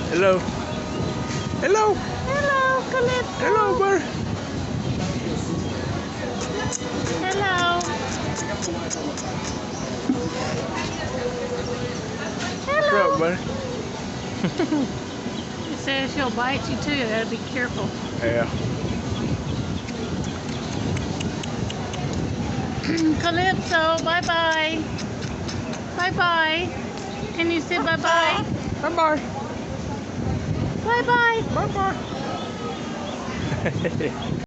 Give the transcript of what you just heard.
Hello. Hello. Hello, Calypso. Hello, bird. Hello. What's up, Hello. buddy? It says she'll bite you too. You gotta be careful. Yeah. Calypso, bye bye. Bye bye. Can you say bye bye? Bye bye. Bye bye. Bye bye.